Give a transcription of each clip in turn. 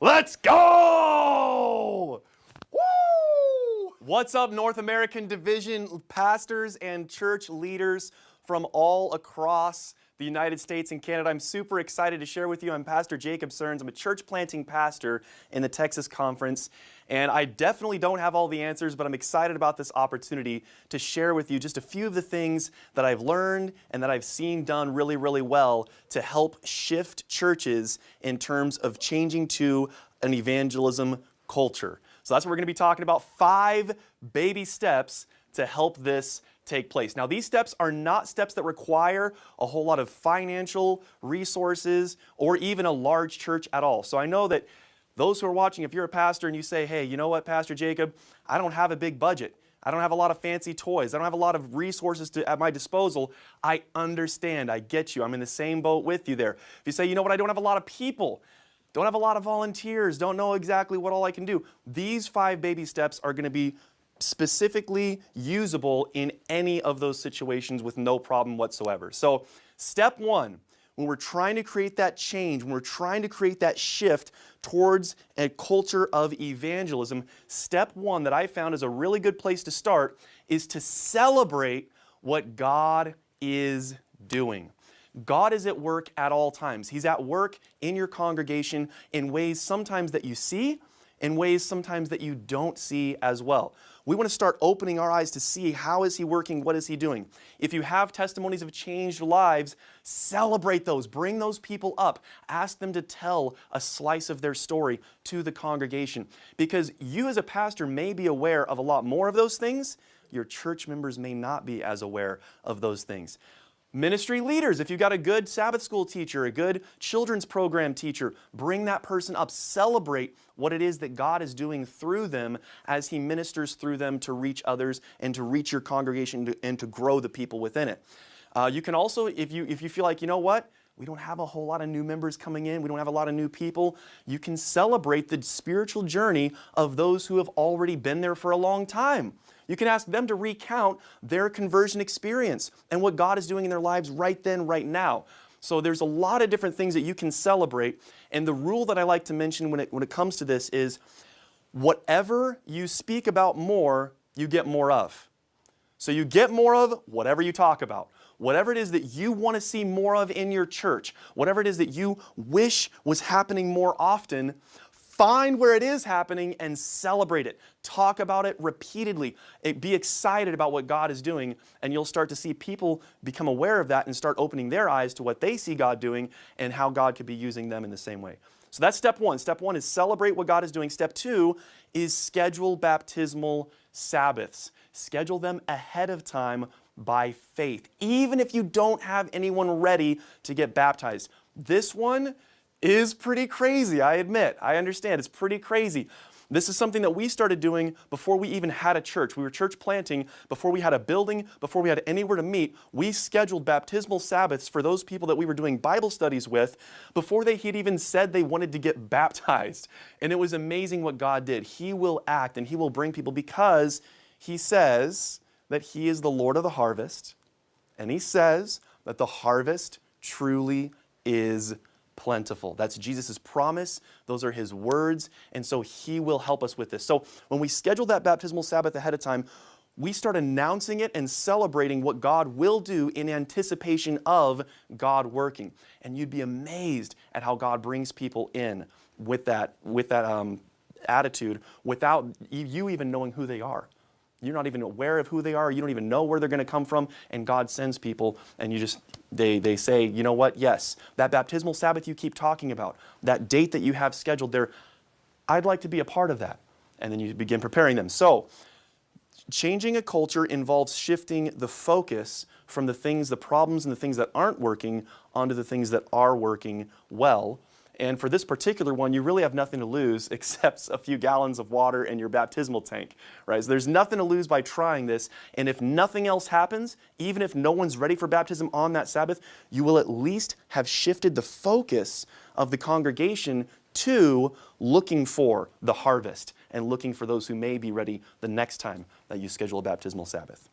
Let's go! Woo! What's up, North American Division pastors and church leaders from all across the United States and Canada? I'm super excited to share with you. I'm Pastor Jacob Serns. I'm a church planting pastor in the Texas Conference, and I definitely don't have all the answers, but I'm excited about this opportunity to share with you just a few of the things that I've learned and that I've seen done really, really well to help shift churches in terms of changing to an evangelism culture. So that's what we're going to be talking about, 5 baby steps to help this take place. Now, these steps are not steps that require a whole lot of financial resources or even a large church at all. So I know that those who are watching, if you're a pastor and you say, hey, you know what, Pastor Jacob, I don't have a big budget. I don't have a lot of fancy toys. I don't have a lot of resources at my disposal. I understand. I get you. I'm in the same boat with you there. If you say, you know what, I don't have a lot of people, don't have a lot of volunteers, don't know exactly what all I can do, these 5 baby steps are going to be specifically usable in any of those situations with no problem whatsoever. So step 1, when we're trying to create that change, when we're trying to create that shift towards a culture of evangelism, step 1 that I found is a really good place to start is to celebrate what God is doing. God is at work at all times. He's at work in your congregation in ways sometimes that you see, in ways sometimes that you don't see as well. We want to start opening our eyes to see how is He working, what is He doing. If you have testimonies of changed lives, celebrate those, bring those people up, ask them to tell a slice of their story to the congregation. Because you as a pastor may be aware of a lot more of those things, your church members may not be as aware of those things. Ministry leaders, if you've got a good Sabbath school teacher, a good children's program teacher, bring that person up. Celebrate what it is that God is doing through them as He ministers through them to reach others and to reach your congregation and to grow the people within it. You can also, if you feel like, you know what, we don't have a whole lot of new members coming in, we don't have a lot of new people, you can celebrate the spiritual journey of those who have already been there for a long time. You can ask them to recount their conversion experience and what God is doing in their lives right then, right now. So there's a lot of different things that you can celebrate. And the rule that I like to mention when it comes to this is whatever you speak about more, you get more of. So you get more of whatever you talk about. Whatever it is that you want to see more of in your church, whatever it is that you wish was happening more often, find where it is happening and celebrate it. Talk about it repeatedly. Be excited about what God is doing, and you'll start to see people become aware of that and start opening their eyes to what they see God doing and how God could be using them in the same way. So that's step 1. Step 1 is celebrate what God is doing. Step 2 is schedule baptismal sabbaths. Schedule them ahead of time by faith, even if you don't have anyone ready to get baptized. This one is pretty crazy, I admit. I understand, it's pretty crazy. This is something that we started doing before we even had a church. We were church planting before we had a building, before we had anywhere to meet. We scheduled baptismal sabbaths for those people that we were doing Bible studies with before they had even said they wanted to get baptized. And it was amazing what God did. He will act and He will bring people because He says that He is the Lord of the harvest, and He says that the harvest truly is plentiful. That's Jesus' promise. Those are His words, and so He will help us with this. So when we schedule that baptismal Sabbath ahead of time, we start announcing it and celebrating what God will do in anticipation of God working. And you'd be amazed at how God brings people in with that attitude without you even knowing who they are. You're not even aware of who they are. You don't even know where they're going to come from. And God sends people and they say, you know what? Yes, that baptismal Sabbath you keep talking about, that date that you have scheduled there, I'd like to be a part of that. And then you begin preparing them. So changing a culture involves shifting the focus from the problems and the things that aren't working onto the things that are working well. And for this particular one, you really have nothing to lose except a few gallons of water in your baptismal tank, right? So there's nothing to lose by trying this. And if nothing else happens, even if no one's ready for baptism on that Sabbath, you will at least have shifted the focus of the congregation to looking for the harvest and looking for those who may be ready the next time that you schedule a baptismal Sabbath.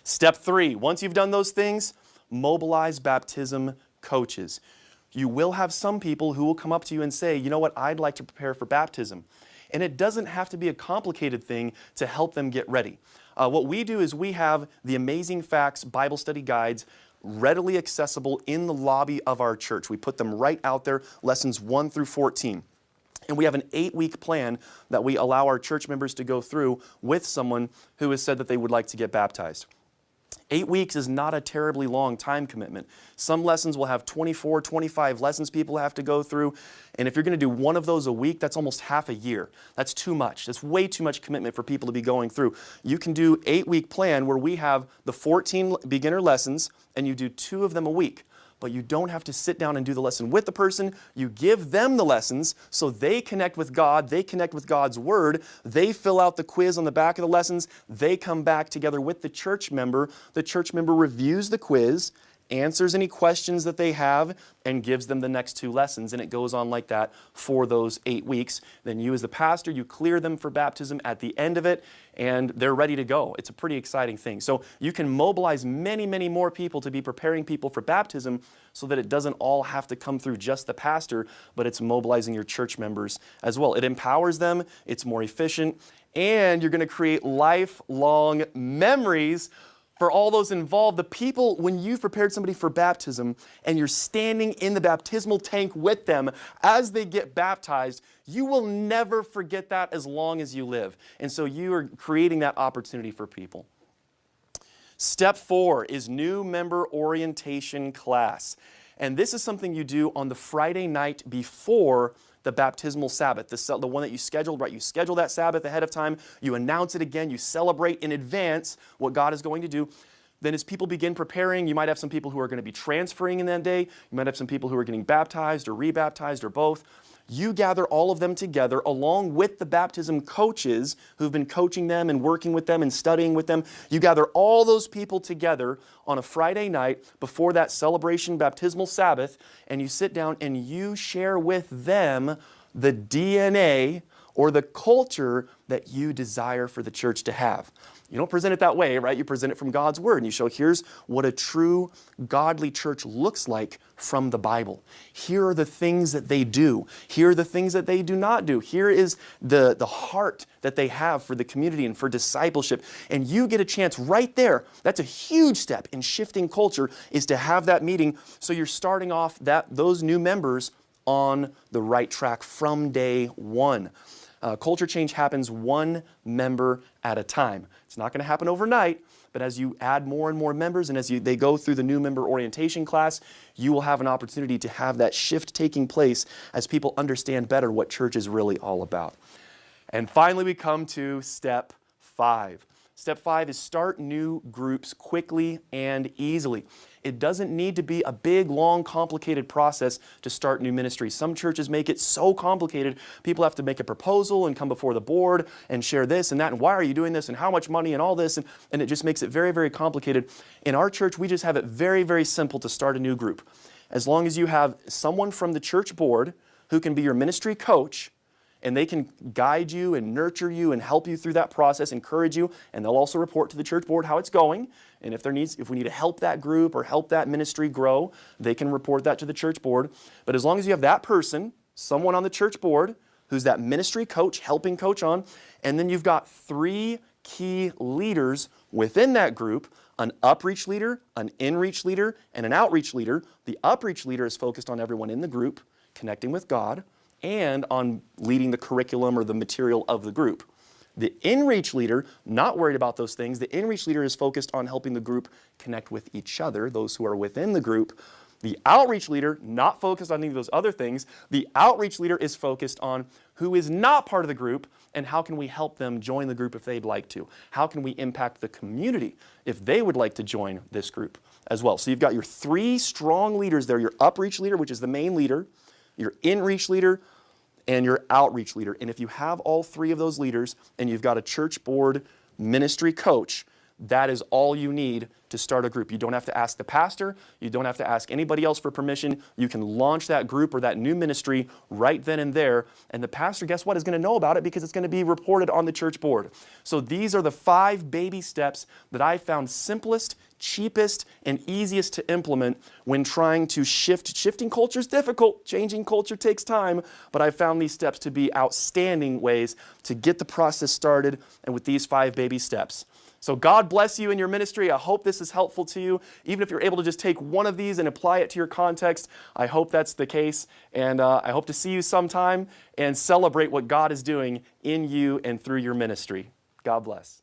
Step 3, once you've done those things, mobilize baptism coaches. You will have some people who will come up to you and say, you know what, I'd like to prepare for baptism. And it doesn't have to be a complicated thing to help them get ready. What we do is we have the Amazing Facts Bible study guides readily accessible in the lobby of our church. We put them right out there, lessons 1 through 14. And we have an 8-week plan that we allow our church members to go through with someone who has said that they would like to get baptized. 8 weeks is not a terribly long time commitment. Some lessons will have 24, 25 lessons people have to go through. And if you're going to do one of those a week, that's almost half a year. That's too much. That's way too much commitment for people to be going through. You can do 8-week plan where we have the 14 beginner lessons and you do 2 of them a week. But you don't have to sit down and do the lesson with the person. You give them the lessons so they connect with God, they connect with God's Word, they fill out the quiz on the back of the lessons, they come back together with the church member reviews the quiz, answers any questions that they have, and gives them the next 2 lessons, and it goes on like that for those 8 weeks. Then you as the pastor, you clear them for baptism at the end of it, and they're ready to go. It's a pretty exciting thing. So you can mobilize many, many more people to be preparing people for baptism so that it doesn't all have to come through just the pastor, but it's mobilizing your church members as well. It empowers them, it's more efficient, and you're going to create lifelong memories for all those involved. The people, when you've prepared somebody for baptism and you're standing in the baptismal tank with them as they get baptized, you will never forget that as long as you live. And so you are creating that opportunity for people. Step 4 is new member orientation class. And this is something you do on the Friday night before the baptismal Sabbath, the one that you scheduled, right? You schedule that Sabbath ahead of time, you announce it again, you celebrate in advance what God is going to do. Then as people begin preparing, you might have some people who are going to be transferring in that day, you might have some people who are getting baptized or rebaptized or both. You gather all of them together along with the baptism coaches who've been coaching them and working with them and studying with them. You gather all those people together on a Friday night before that celebration baptismal Sabbath, and you sit down and you share with them the DNA or the culture that you desire for the church to have. You don't present it that way, right? You present it from God's Word, and you show here's what a true godly church looks like from the Bible. Here are the things that they do. Here are the things that they do not do. Here is the heart that they have for the community and for discipleship. And you get a chance right there. That's a huge step in shifting culture, is to have that meeting so you're starting off those new members on the right track from day one. Culture change happens one member at a time. It's not going to happen overnight, but as you add more and more members and as they go through the new member orientation class, you will have an opportunity to have that shift taking place as people understand better what church is really all about. And finally, we come to step 5. Step 5 is start new groups quickly and easily. It doesn't need to be a big, long, complicated process to start new ministries. Some churches make it so complicated, people have to make a proposal and come before the board and share this and that, and why are you doing this, and how much money, and all this, and it just makes it very, very complicated. In our church, we just have it very, very simple to start a new group. As long as you have someone from the church board who can be your ministry coach, and they can guide you and nurture you and help you through that process, encourage you, and they'll also report to the church board how it's going. And if we need to help that group or help that ministry grow, they can report that to the church board. But as long as you have that person, someone on the church board, who's that ministry coach, helping coach on, and then you've got 3 key leaders within that group, an upreach leader, an inreach leader, and an outreach leader. The upreach leader is focused on everyone in the group, connecting with God, and on leading the curriculum or the material of the group. The inreach leader, not worried about those things. The inreach leader is focused on helping the group connect with each other, those who are within the group. The outreach leader, not focused on any of those other things. The outreach leader is focused on who is not part of the group and how can we help them join the group if they'd like to. How can we impact the community if they would like to join this group as well. So you've got your 3 strong leaders there, your upreach leader, which is the main leader, your inreach leader, and your outreach leader. And if you have all 3 of those leaders and you've got a church board ministry coach, that is all you need to start a group. You don't have to ask the pastor. You don't have to ask anybody else for permission. You can launch that group or that new ministry right then and there. And the pastor, guess what, is going to know about it because it's going to be reported on the church board. So these are the 5 baby steps that I found simplest, cheapest, and easiest to implement when trying to shift. Shifting culture is difficult. Changing culture takes time. But I found these steps to be outstanding ways to get the process started, and with these 5 baby steps. So God bless you in your ministry. I hope this is helpful to you. Even if you're able to just take one of these and apply it to your context, I hope that's the case. And I hope to see you sometime and celebrate what God is doing in you and through your ministry. God bless.